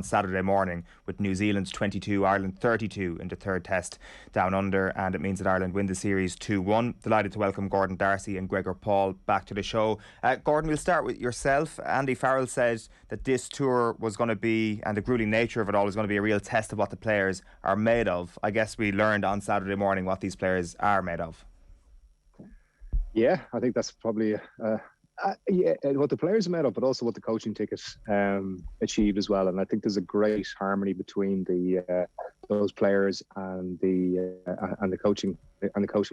Saturday morning with New Zealand 22, Ireland 32 in the third test down under, and it means that Ireland win the series 2-1. Delighted to welcome Gordon Darcy and Gregor Paul back to the show. Gordon, we'll start with yourself. Andy Farrell said that this tour was going to be, and the grueling nature of it all, is going to be a real test of what the players are made of. I guess we learned on Saturday morning what these players are made of. Yeah, I think that's probably what the players are made of, but also what the coaching ticket achieved as well. And I think there's a great harmony between those players and the coaching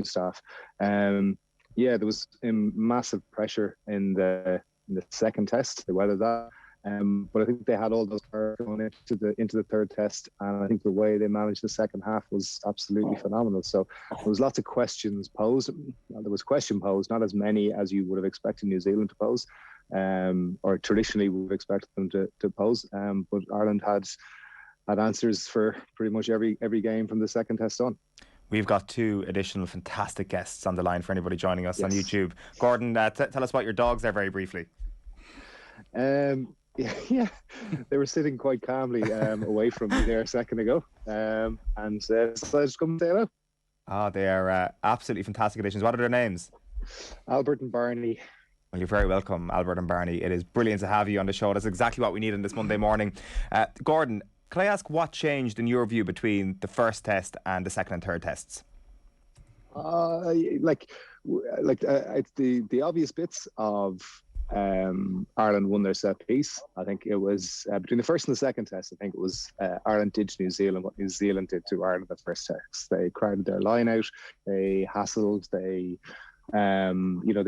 staff. There was massive pressure in the second test. They weathered that. But I think they had all those players going into the third test, and I think the way they managed the second half was absolutely phenomenal. So there was lots of questions posed. There was question posed, not as many as you would have expected New Zealand to pose, or traditionally we would expect them to pose. But Ireland had answers for pretty much every game from the second test on. We've got two additional fantastic guests on the line for anybody joining us on YouTube. Gordon, tell us about your dogs there very briefly. Yeah, they were sitting quite calmly away from me there a second ago, and so I just come and say hello. Oh, they are absolutely fantastic additions. What are their names? Albert and Barney. Well, you're very welcome, Albert and Barney. It is brilliant to have you on the show. That's exactly what we need on this Monday morning. Gordon, can I ask what changed in your view between the first test and the second and third tests? It's the obvious bits of Ireland won their set piece. I think it was between the first and the second test. I think it was Ireland did to New Zealand what New Zealand did to Ireland the first test. They crowded their line out, they hassled, they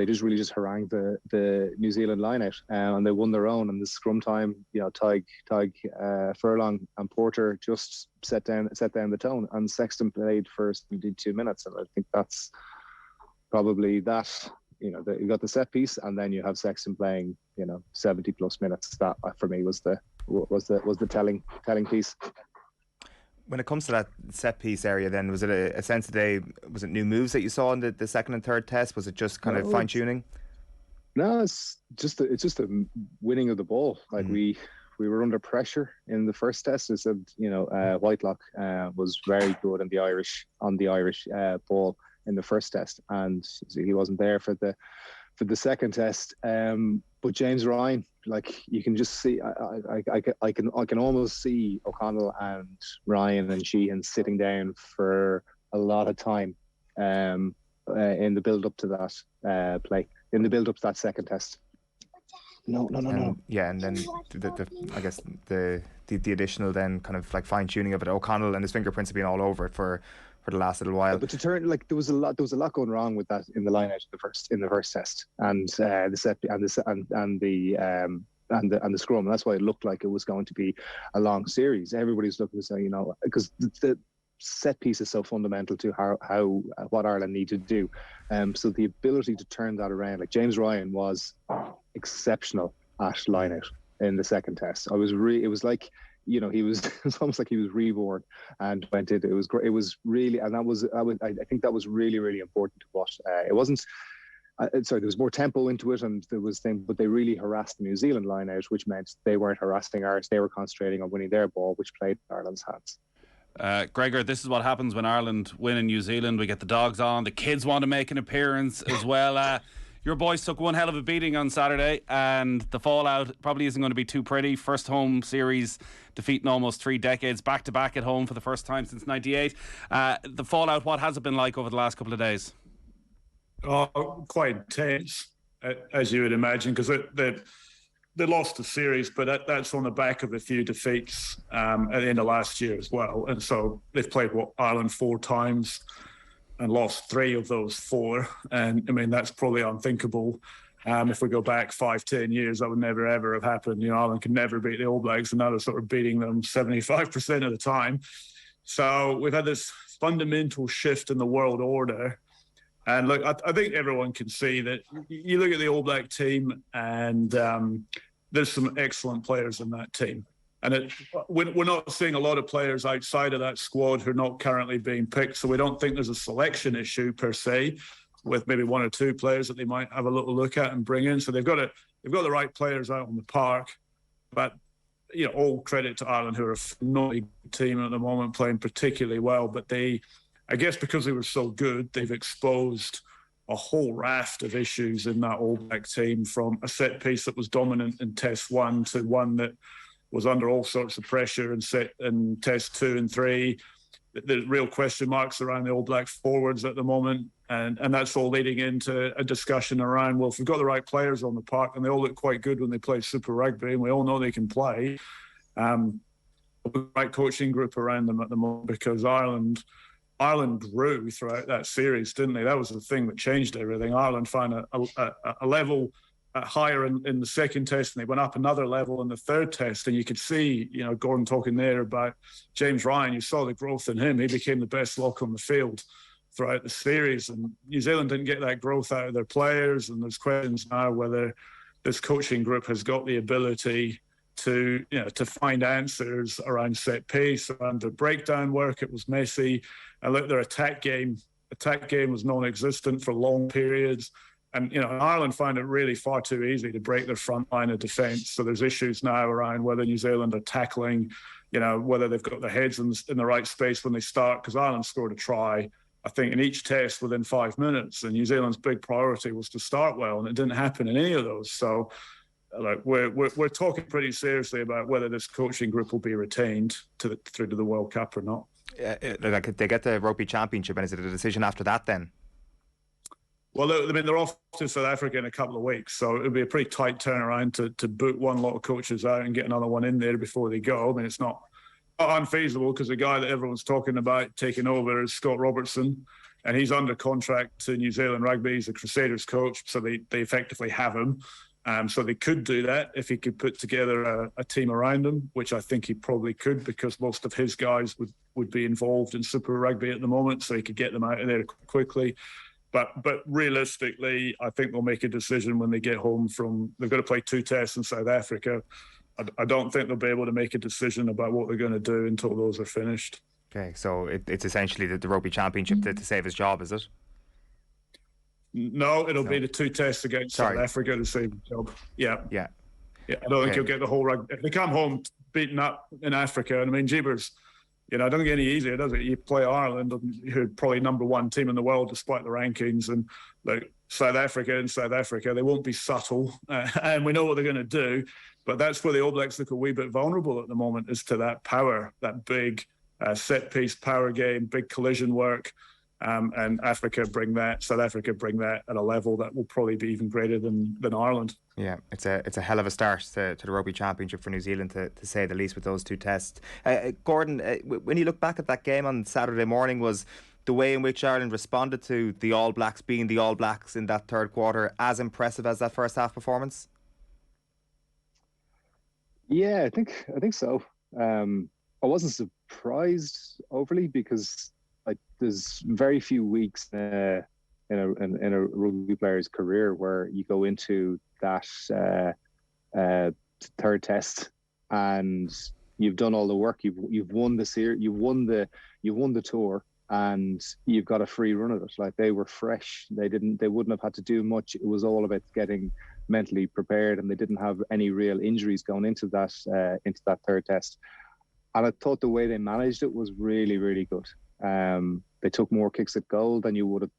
just really harangued the New Zealand line out, and they won their own. And the scrum time, Tig Furlong and Porter just set down the tone, and Sexton played for 72 minutes, and I think that's probably that. You got the set piece, and then you have Sexton playing 70 plus minutes. That for me was the telling piece. When it comes to that set piece area, then was it a sense today? Was it new moves that you saw in the second and third test? Was it just kind of fine tuning? No, it's just a winning of the ball. Like we were under pressure in the first test. I said Whitelock was very good on the Irish ball in the first test, and he wasn't there for the second test. But James Ryan, like you can just see, I can almost see O'Connell and Ryan and Sheahan sitting down for a lot of time in the build up to that play, in the build up to that second test. No. Yeah, and then I guess the additional then kind of like fine tuning of it. O'Connell and his fingerprints have been all over it for the last little while. But to turn, like there was a lot going wrong with that in the line out in the first test, and the set and the scrum. And that's why it looked like it was going to be a long series. Everybody's looking to say, because the set piece is so fundamental to how what Ireland need to do. So the ability to turn that around, like James Ryan was exceptional at line out in the second test. It was like, he was it's almost like he was reborn and went into it. It was great. It was really, and I think that was really, really important to watch. It wasn't there was more tempo into it, and there was but they really harassed the New Zealand line out, which meant they weren't harassing ours. They were concentrating on winning their ball, which played Ireland's hands. Gregor, this is what happens when Ireland win in New Zealand. We get the dogs on. The kids want to make an appearance as well. Your boys took one hell of a beating on Saturday, and the fallout probably isn't going to be too pretty. First home series defeat in almost 3 decades, back-to-back at home for the first time since 98. The fallout, what has it been like over the last couple of days? Oh, quite intense, as you would imagine, because they lost the series, but that's on the back of a few defeats at the end of last year as well. And so they've played Ireland 4 times and lost 3 of those 4. And I mean, that's probably unthinkable. If we go back 5-10 years, that would never ever have happened. Ireland could never beat the All Blacks, and now they're sort of beating them 75% of the time. So we've had this fundamental shift in the world order. And look, I think everyone can see that. You look at the All Black team, and there's some excellent players in that team. And we're not seeing a lot of players outside of that squad who are not currently being picked. So we don't think there's a selection issue per se, with maybe 1 or 2 players that they might have a little look at and bring in. So they've got the right players out on the park. But all credit to Ireland, who are a phenomenal team at the moment, playing particularly well. But I guess because they were so good, they've exposed a whole raft of issues in that All Black team, from a set piece that was dominant in Test 1 to one that was under all sorts of pressure in Test 2 and 3. The real question marks around the All Black forwards at the moment. And that's all leading into a discussion around, well, if we've got the right players on the park, and they all look quite good when they play Super Rugby, and we all know they can play, the right coaching group around them at the moment, because Ireland grew throughout that series, didn't they? That was the thing that changed everything. Ireland found a level higher in the second test, and they went up another level in the third test. And you could see, Gordon talking there about James Ryan, you saw the growth in him. He became the best lock on the field throughout the series. And New Zealand didn't get that growth out of their players. And there's questions now whether this coaching group has got the ability to find answers around set piece, around the breakdown work. It was messy. And look, their attack game was non-existent for long periods. And, Ireland found it really far too easy to break their front line of defence. So there's issues now around whether New Zealand are tackling, whether they've got their heads in the right space when they start, because Ireland scored a try, I think, in each test within 5 minutes. And New Zealand's big priority was to start well, and it didn't happen in any of those. So we're talking pretty seriously about whether this coaching group will be retained through to the World Cup or not. They get the Rugby Championship, and is it a decision after that then? Well, they're off to South Africa in a couple of weeks, so it'll be a pretty tight turnaround to boot one lot of coaches out and get another one in there before they go. I mean, it's not unfeasible, because the guy that everyone's talking about taking over is Scott Robertson, and he's under contract to New Zealand Rugby. He's a Crusaders coach, so they effectively have him. So they could do that if he could put together a team around him, which I think he probably could, because most of his guys would be involved in Super Rugby at the moment, so he could get them out of there quickly. But realistically, I think they'll make a decision when they get home from. They've got to play 2 tests in South Africa. I don't think they'll be able to make a decision about what they're going to do until those are finished. Okay, so it's essentially the Rugby Championship to save his job, is it? No, it'll be the 2 tests against South Africa to save his job. Yeah. I don't think he'll get the whole rugby. If they come home beaten up in Africa, and I mean, Jeebers, it doesn't get any easier, does it? You play Ireland, who are probably number 1 team in the world despite the rankings, and South Africa, they won't be subtle, and we know what they're going to do. But that's where the All Blacks look a wee bit vulnerable at the moment, is to that power, that big set piece power game, big collision work. And South Africa bring that at a level that will probably be even greater than Ireland. Yeah, it's a hell of a start to the Rugby Championship for New Zealand, to say the least, with those 2 tests. Gordon, when you look back at that game on Saturday morning, was the way in which Ireland responded to the All Blacks being the All Blacks in that third quarter as impressive as that first half performance? Yeah, I think so. I wasn't surprised overly, because there's very few weeks in a rugby player's career where you go into that third test and you've done all the work. You've won the series, you've won the tour, and you've got a free run of it. Like, they were fresh. They wouldn't have had to do much. It was all about getting mentally prepared, and they didn't have any real injuries going into that third test. And I thought the way they managed it was really, really good. They took more kicks at goal than you would have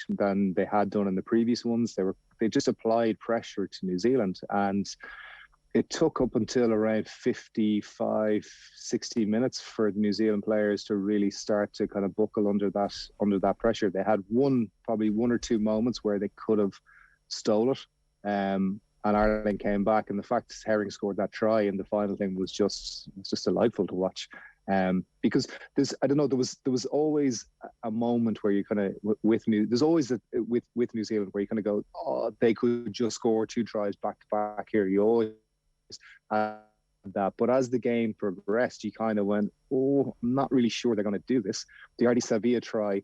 than they had done in the previous ones. They just applied pressure to New Zealand, and it took up until around 55, 60 minutes for the New Zealand players to really start to kind of buckle under that pressure. They had probably one or two moments where they could have stole it, and Ireland came back. And the fact that Herring scored that try in the final thing was just delightful to watch. Because there was always a moment where you kind of with New Zealand where you kind of go, oh, they could just score 2 tries back to back here. You always had that, but as the game progressed, you kind of went, oh, I'm not really sure they're going to do this. The Artie Savia try,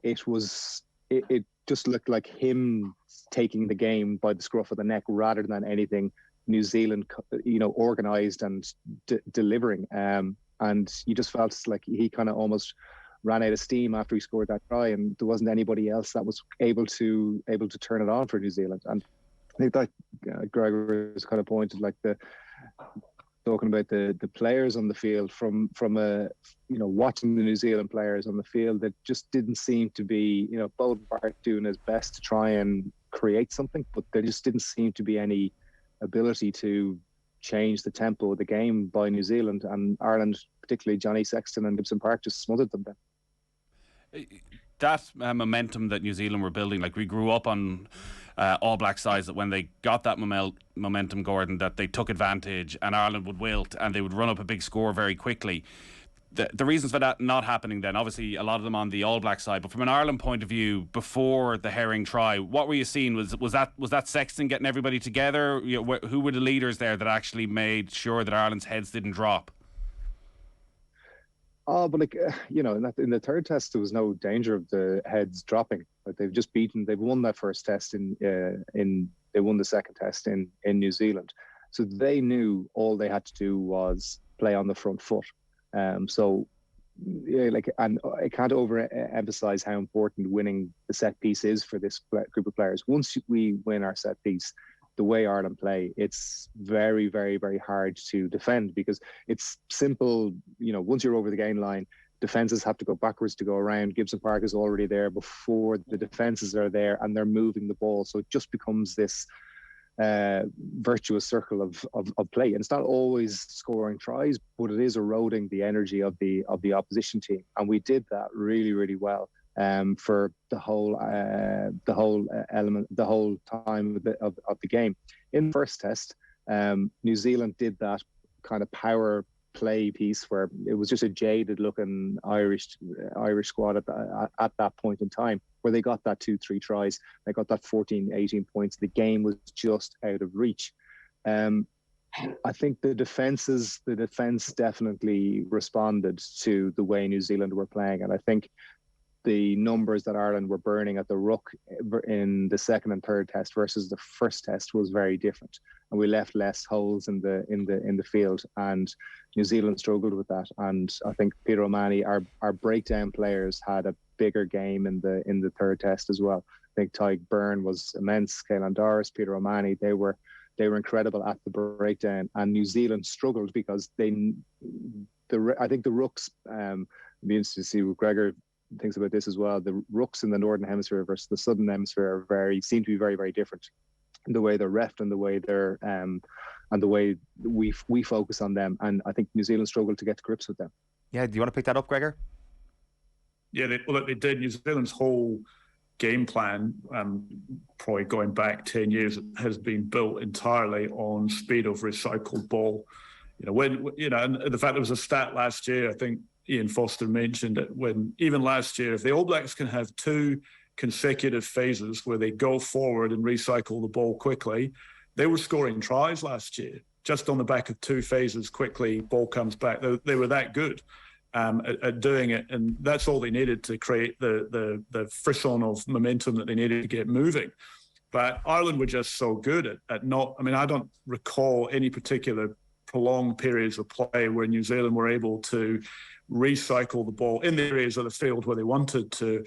it just looked like him taking the game by the scruff of the neck rather than anything New Zealand, organised and delivering. And you just felt like he kind of almost ran out of steam after he scored that try, and there wasn't anybody else that was able to turn it on for New Zealand. And I think that Gregor has kind of pointed, like the talking about the players on the field from a, watching the New Zealand players on the field, that just didn't seem to be, Beauden Barrett doing his best to try and create something, but there just didn't seem to be any ability to change the tempo of the game by New Zealand, and Ireland, particularly Johnny Sexton and Gibson-Park, just smothered them then. That momentum that New Zealand were building, like we grew up on All Black sides, that when they got that momentum, Gordon, that they took advantage and Ireland would wilt and they would run up a big score very quickly. The reasons for that not happening then, obviously a lot of them on the All Black side, but from an Ireland point of view, before the herring try, what were you seeing? Was that Sexton getting everybody together? Who were the leaders there that actually made sure that Ireland's heads didn't drop? Oh, but in the third test, there was no danger of the heads dropping. Like they've won that first test they won the second test in New Zealand. So they knew all they had to do was play on the front foot. And I can't overemphasize how important winning the set piece is for this group of players. Once we win our set piece, the way Ireland play, it's very, very, very hard to defend, because it's simple. Once you're over the gain line, defenses have to go backwards to go around. Gibson-Park is already there before the defenses are there, and they're moving the ball. So it just becomes this virtuous circle of play. And it's not always scoring tries, but it is eroding the energy of the opposition team. And we did that really, really well. For the whole time of the game. In the first test, New Zealand did that kind of power play piece where it was just a jaded looking Irish squad at that point in time, where they got that 2-3 tries, they got that 14-18 points. The game was just out of reach. I think the defense definitely responded to the way New Zealand were playing, and I think the numbers that Ireland were burning at the ruck in the second and third test versus the first test was very different, and we left less holes in the field, and New Zealand struggled with that. And I think Peter O'Mahony, our breakdown players, had a bigger game in the third test as well. I think Tyke Byrne was immense, Caelan Doris, Peter O'Mahony, they were incredible at the breakdown, and New Zealand struggled because I think the rucks, be interested to see what Gregor thinks about this as well. The rucks in the Northern Hemisphere versus the Southern Hemisphere seem to be very, very different in the way they're reffed and the way they're and the way we focus on them. And I think New Zealand struggled to get to grips with them. Yeah, do you want to pick that up, Gregor? Yeah, they did. New Zealand's whole game plan, probably going back 10 years, has been built entirely on speed of recycled ball. And the fact there was a stat last year, I think Ian Foster mentioned it, when even last year, if the All Blacks can have 2 consecutive phases where they go forward and recycle the ball quickly, they were scoring tries last year just on the back of 2 phases quickly. Ball comes back. They were that good at doing it, and that's all they needed to create the frisson of momentum that they needed to get moving. But Ireland were just so good at not. I mean, I don't recall any particular prolonged periods of play where New Zealand were able to recycle the ball in the areas of the field where they wanted to,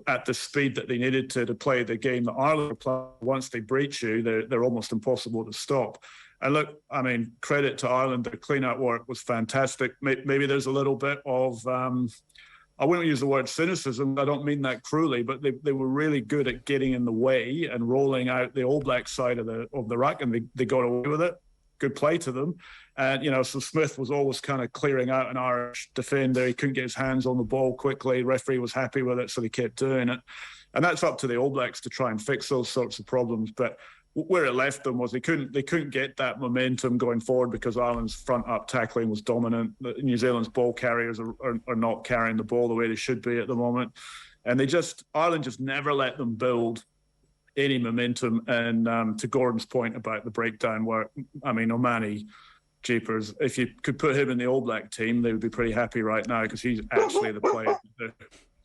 at the speed that they needed to play the game that Ireland play. Once they breach you, they're almost impossible to stop. And look, I mean, credit to Ireland, their clean-out work was fantastic. Maybe there's a little bit of, I wouldn't use the word cynicism, I don't mean that cruelly, but they were really good at getting in the way and rolling out the All Black side of the ruck, and they got away with it. Good play to them. And, so Smith was always kind of clearing out an Irish defender. He couldn't get his hands on the ball quickly. Referee was happy with it, so they kept doing it. And that's up to the All Blacks to try and fix those sorts of problems. But where it left them was they couldn't get that momentum going forward because Ireland's front up tackling was dominant. New Zealand's ball carriers are not carrying the ball the way they should be at the moment. And Ireland just never let them build any momentum. And to Gordon's point about the breakdown work, I mean, O'Mahony, jeepers, if you could put him in the All Black team, they would be pretty happy right now because he's actually the player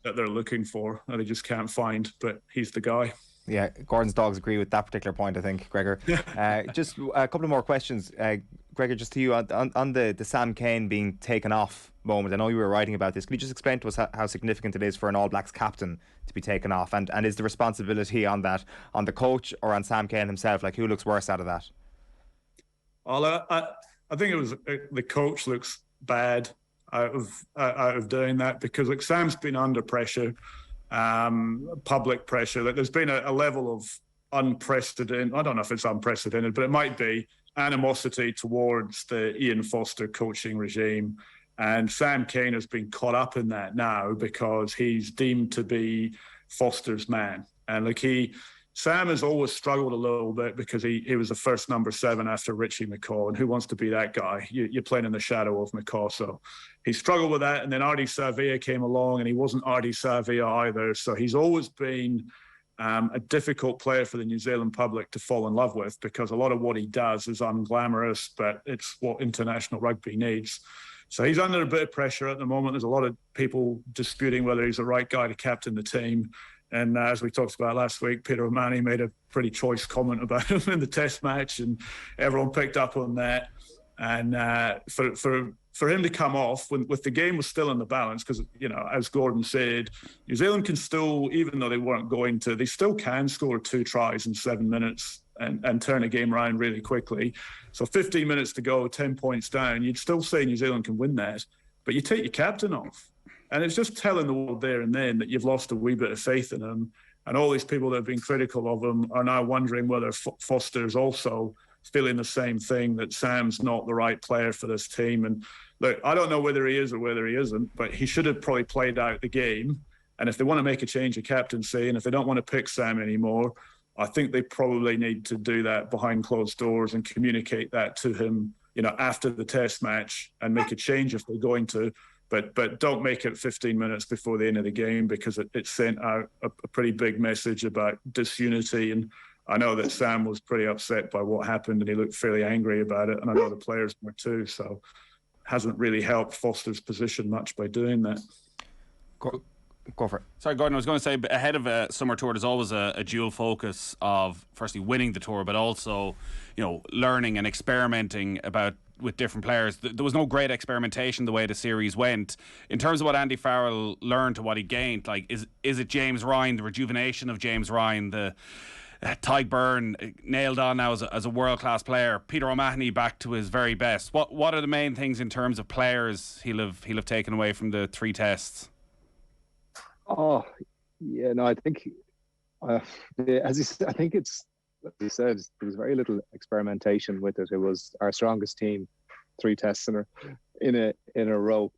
that they're looking for and they just can't find, but he's the guy. Yeah, Gordon's dogs agree with that particular point, I think, Gregor. Just a couple of more questions. Gregor, just to you, on the Sam Cane being taken off moment, I know you were writing about this. Can you just explain to us how significant it is for an All Blacks captain to be taken off? And is the responsibility on that on the coach or on Sam Cane himself? Like, who looks worse out of that? Well, I think it was the coach looks bad out of doing that, because like Sam's been under pressure, public pressure. That there's been a level of unprecedented. I don't know if it's unprecedented, but it might be animosity towards the Ian Foster coaching regime. And Sam Cane has been caught up in that now because he's deemed to be Foster's man. And like Sam has always struggled a little bit because he was the first number 7 after Richie McCaw. And who wants to be that guy? You're playing in the shadow of McCaw. So he struggled with that. And then Artie Savia came along, and he wasn't Artie Savia either. So he's always been a difficult player for the New Zealand public to fall in love with, because a lot of what he does is unglamorous, but it's what international rugby needs. So he's under a bit of pressure at the moment. There's a lot of people disputing whether he's the right guy to captain the team. And as we talked about last week, Peter O'Mahony made a pretty choice comment about him in the test match, and everyone picked up on that. And for him to come off with the game was still in the balance, because, you know, as Gordon said, New Zealand can still, even though they weren't going to, they still can score 2 tries in 7 minutes and turn a game around really quickly. So 15 minutes to go, 10 points down, you'd still say New Zealand can win that, but you take your captain off. And it's just telling the world there and then that you've lost a wee bit of faith in him. And all these people that have been critical of him are now wondering whether Foster's also feeling the same thing, that Sam's not the right player for this team. And look, I don't know whether he is or whether he isn't, but he should have probably played out the game. And if they want to make a change of captaincy, and if they don't want to pick Sam anymore, I think they probably need to do that behind closed doors and communicate that to him, you know, after the test match, and make a change if they're going to. But don't make it 15 minutes before the end of the game, because it sent out a pretty big message about disunity. And I know that Sam was pretty upset by what happened, and he looked fairly angry about it. And I know the players were too. So hasn't really helped Foster's position much by doing that. Go for it. Sorry, Gordon, I was going to say, ahead of a summer tour, there's always a dual focus of firstly winning the tour, but also, you know, learning and experimenting with different players. There was no great experimentation the way the series went. In terms of what Andy Farrell learned to what he gained, like, is it James Ryan, the rejuvenation of James Ryan, the Tyg Byrne nailed on now as a world-class player, Peter O'Mahony back to his very best? What are the main things in terms of players he'll have taken away from the 3 tests? Oh, yeah, no, I think, as you said, I think it's, like you said, there was very little experimentation with it. It was our strongest team, 3 tests in a row.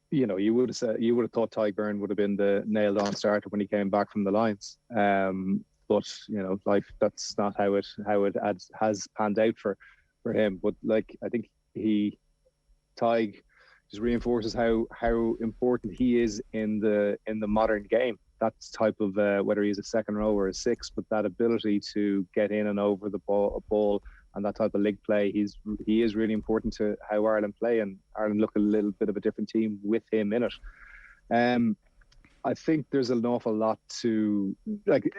You know, you would have thought Tyg Byrne would have been the nailed on starter when he came back from the Lions. But you know, life, that's not how it has panned out for him. But like, I think Tyg just reinforces how important he is in the modern game. That type of whether he's a second row or a 6, but that ability to get in and over the ball and that type of leg play, he is really important to how Ireland play, and Ireland look a little bit of a different team with him in it. I think there's an awful lot to, like,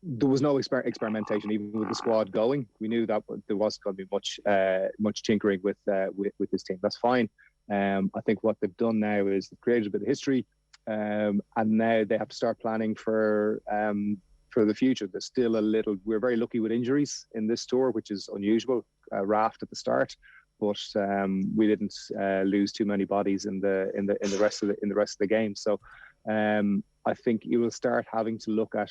there was no experimentation even with the squad going. We knew that there wasn't going to be much tinkering with this team. That's fine. I think what they've done now is they've created a bit of history, and now they have to start planning for the future. There's still a little. We're very lucky with injuries in this tour, which is unusual. Raft at the start, but we didn't lose too many bodies in the rest of the game. So I think you will start having to look at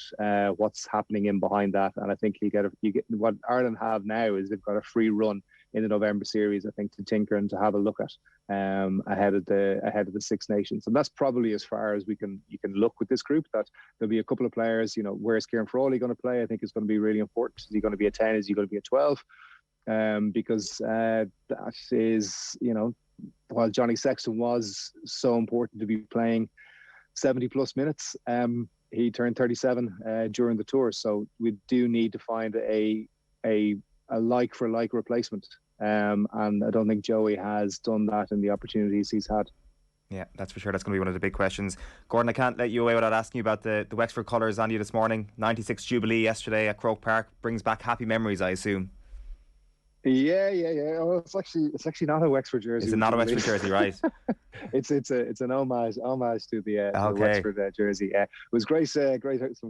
what's happening in behind that, and I think you get what Ireland have now is they've got a free run in the November series, I think, to tinker and to have a look at ahead of the Six Nations. And that's probably as far as you can look with this group. That there'll be a couple of players, you know, where's Kieran Frawley going to play? I think is going to be really important. Is he going to be a 10? Is he going to be a 12? Because that is, you know, while Johnny Sexton was so important to be playing 70 plus minutes, he turned 37 during the tour. So we do need to find a like for like replacement, and I don't think Joey has done that in the opportunities he's had. Yeah, that's for sure. That's going to be one of the big questions. Gordon, I can't let you away without asking you about the Wexford colours on you this morning. 96th Jubilee yesterday at Croke Park brings back happy memories, I assume. Yeah. Oh, it's actually not a Wexford jersey. Is it not a Wexford jersey, right? It's an homage to the Okay. Wexford jersey. It was great, some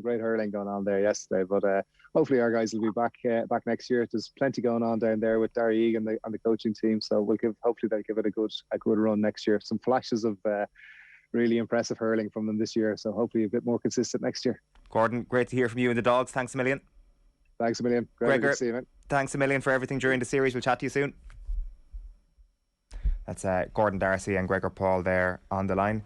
great hurling going on there yesterday. But hopefully our guys will be back next year. There's plenty going on down there with Darry Egan and the coaching team. So hopefully they'll give it a good run next year. Some flashes of really impressive hurling from them this year. So hopefully a bit more consistent next year. Gordon, great to hear from you and the Dogs. Thanks a million. Thanks a million. Gregor, good to see you, mate. Thanks a million for everything during the series. We'll chat to you soon. That's Gordon Darcy and Gregor Paul there on the line.